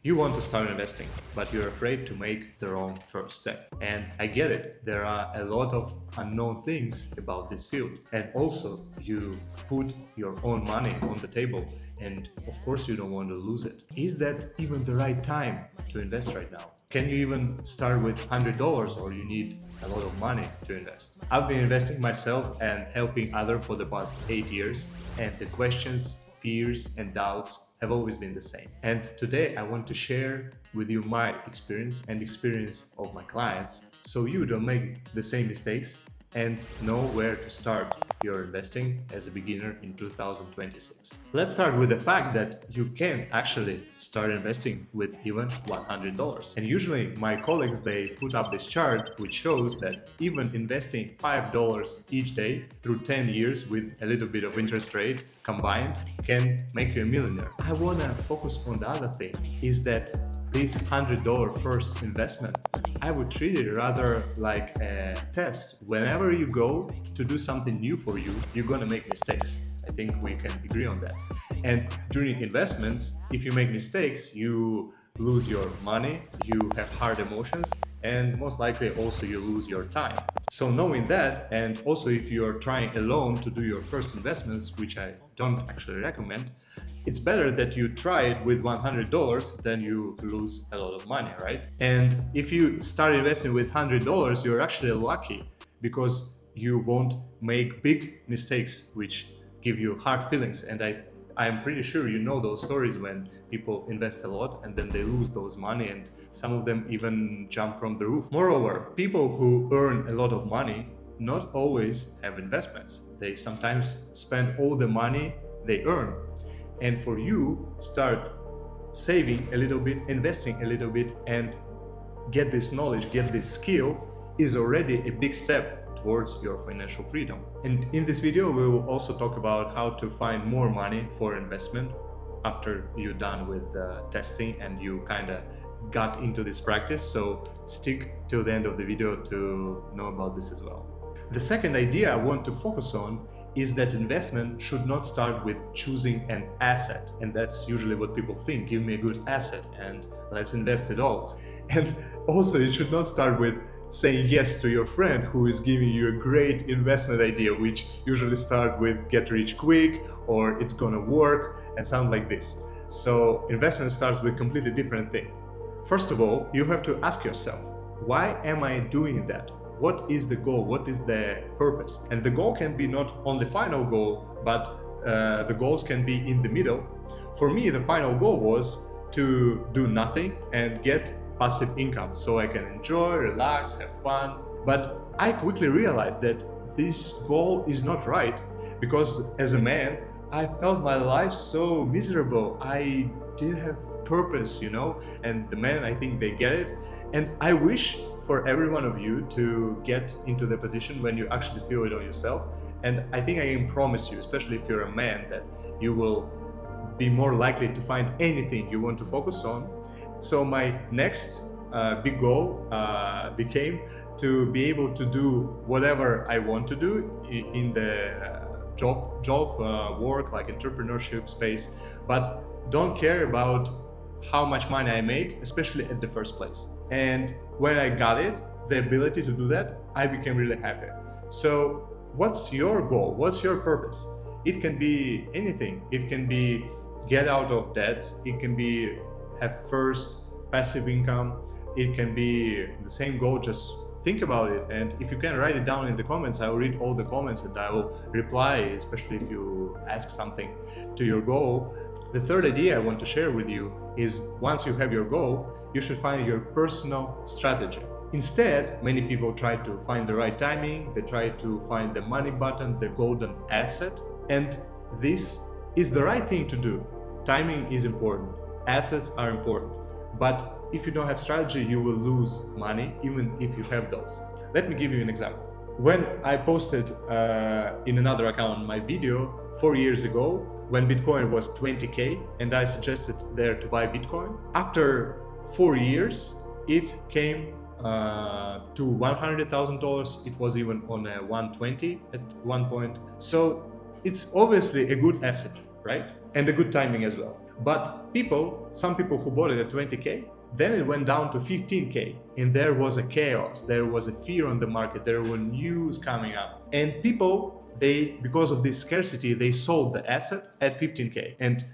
You want to start investing, but you're afraid to make the wrong first step. And I get it, there are a lot of unknown things about this field. And also, you put your own money on the table, and of course, you don't want to lose it. Is that even the right time to invest right now? Can you even start with $100 or you need a lot of money to invest? I've been investing myself and helping others for the past 8 years, and the questions, fears, and doubts have always been the same. And today I want to share with you my experience and experience of my clients so you don't make the same mistakes and know where to start your investing as a beginner in 2026. Let's start with the fact that you can actually start investing with even $100. And usually my colleagues, they put up this chart which shows that even investing $5 each day through 10 years with a little bit of interest rate combined can make you a millionaire. I want to focus on the other thing, is that this $100 first investment, I would treat it rather like a test. Whenever you go to do something new for you, you're gonna make mistakes. I think we can agree on that. And during investments, if you make mistakes, you lose your money, you have hard emotions, and most likely also you lose your time. So knowing that, and also if you're trying alone to do your first investments, which I don't actually recommend, it's better that you try it with $100 than you lose a lot of money, right? And if you start investing with $100, you're actually lucky because you won't make big mistakes which give you hard feelings. And I'm pretty sure you know those stories when people invest a lot and then they lose those money, and some of them even jump from the roof. Moreover, people who earn a lot of money not always have investments. They sometimes spend all the money they earn. And for you, start saving a little bit, investing a little bit, and get this knowledge, get this skill is already a big step towards your financial freedom. And in this video, we will also talk about how to find more money for investment after you're done with the testing and you kind of got into this practice. So stick till the end of the video to know about this as well. The second idea I want to focus on is that investment should not start with choosing an asset. And that's usually what people think: give me a good asset and let's invest it all. And also it should not start with saying yes to your friend who is giving you a great investment idea, which usually start with get rich quick or it's gonna work and sound like this. So investment starts with completely different thing. First of all, you have to ask yourself, why am I doing that? What is the goal? What is the purpose? And the goal can be not on the final goal, but the goals can be in the middle. For me, the final goal was to do nothing and get passive income so I can enjoy, relax, have fun. But I quickly realized that this goal is not right, because as a man, I felt my life so miserable. I didn't have purpose, and the men, I think they get it. And I wish for every one of you to get into the position when you actually feel it on yourself. And I think I can promise you, especially if you're a man, that you will be more likely to find anything you want to focus on. So my next big goal became to be able to do whatever I want to do in the job work, like entrepreneurship space, but don't care about how much money I make, especially at the first place. And when I got it, the ability to do that, I became really happy. So what's your goal? What's your purpose? It can be anything. It can be get out of debts. It can be have first passive income. It can be the same goal. Just think about it. And if you can write it down in the comments, I will read all the comments and I will reply, especially if you ask something to your goal. The third idea I want to share with you is once you have your goal, you should find your personal strategy. Instead, many people try to find the right timing, they try to find the money button, the golden asset, and this is the right thing to do. Timing is important, assets are important, but if you don't have strategy, you will lose money even if you have those. Let me give you an example. When I posted in another account my video 4 years ago, when Bitcoin was 20K, and I suggested there to buy Bitcoin, after 4 years, it came to $100,000. It was even on a 120 at one point. So it's obviously a good asset, right? and a good timing as well. But some people who bought it at 20K, then it went down to 15K, and there was a chaos, there was a fear on the market, there were news coming up, and people, because of this scarcity, they sold the asset at 15K, and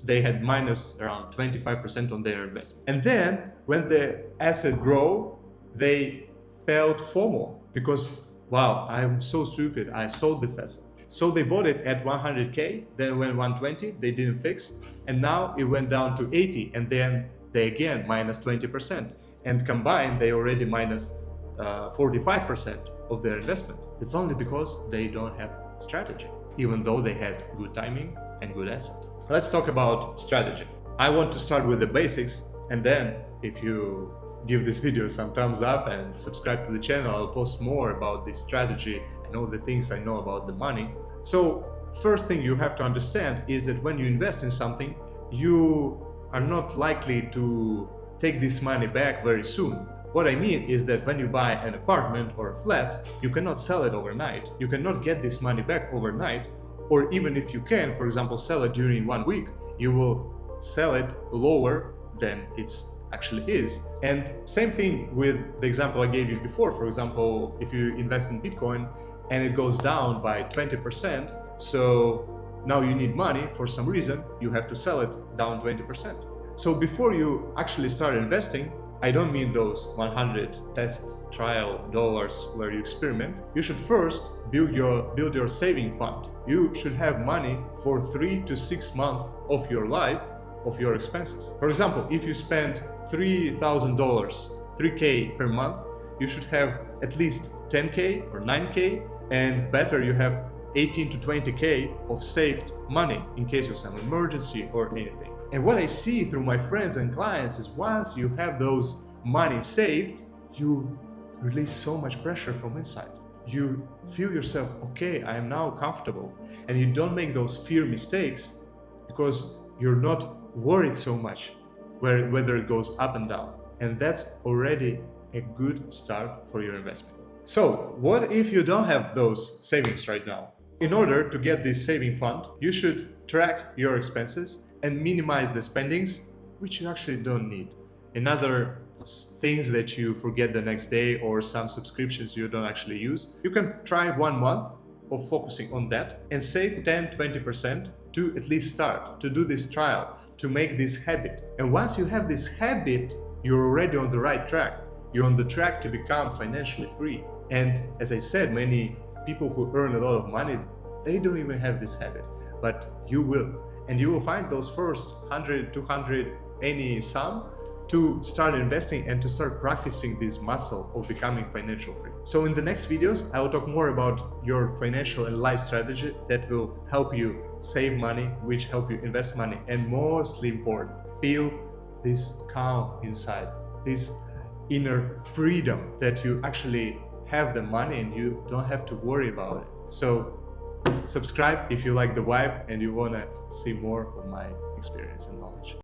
they had minus around 25% on their investment. And then when the asset grew, they felt FOMO because, wow, I'm so stupid, I sold this asset. So they bought it at 100K, then went 120, they didn't fix, and now it went down to 80, and then they again minus 20%. And combined, they already minus 45% of their investment. It's only because they don't have strategy, even though they had good timing and good asset. Let's talk about strategy. I want to start with the basics, and then if you give this video some thumbs up and subscribe to the channel, I'll post more about this strategy and all the things I know about the money. So first thing you have to understand is that when you invest in something, you are not likely to take this money back very soon. What I mean is that when you buy an apartment or a flat, you cannot sell it overnight. You cannot get this money back overnight, or even if you can, for example, sell it during 1 week, you will sell it lower than it actually is. And same thing with the example I gave you before. For example, if you invest in Bitcoin and it goes down by 20%, so now you need money for some reason, you have to sell it down 20%. So before you actually start investing, I don't mean those 100 test trial dollars where you experiment. You should first build your saving fund. You should have money for 3 to 6 months of your life, of your expenses. For example, if you spend $3,000, 3K per month, you should have at least 10K or 9K, and better you have 18 to 20K of saved money in case of some emergency or anything. And what I see through my friends and clients is once you have those money saved, you release so much pressure from inside. You feel yourself, okay, I am now comfortable, and you don't make those fear mistakes because you're not worried so much whether it goes up and down. And that's already a good start for your investment. So what if you don't have those savings right now? In order to get this saving fund, you should track your expenses and minimize the spendings which you actually don't need. Another things that you forget the next day, or some subscriptions you don't actually use, you can try 1 month of focusing on that and save 10-20% to at least start to do this trial, to make this habit. And once you have this habit, you're already on the right track. You're on the track to become financially free. And as I said, many people who earn a lot of money, they don't even have this habit, but you will. And you will find those first 100, 200, any sum to start investing and to start practicing this muscle of becoming financial free. So in the next videos, I will talk more about your financial and life strategy that will help you save money, which help you invest money, and mostly important, feel this calm inside, this inner freedom that you actually have the money and you don't have to worry about it. So subscribe if you like the vibe and you want to see more of my experience and knowledge.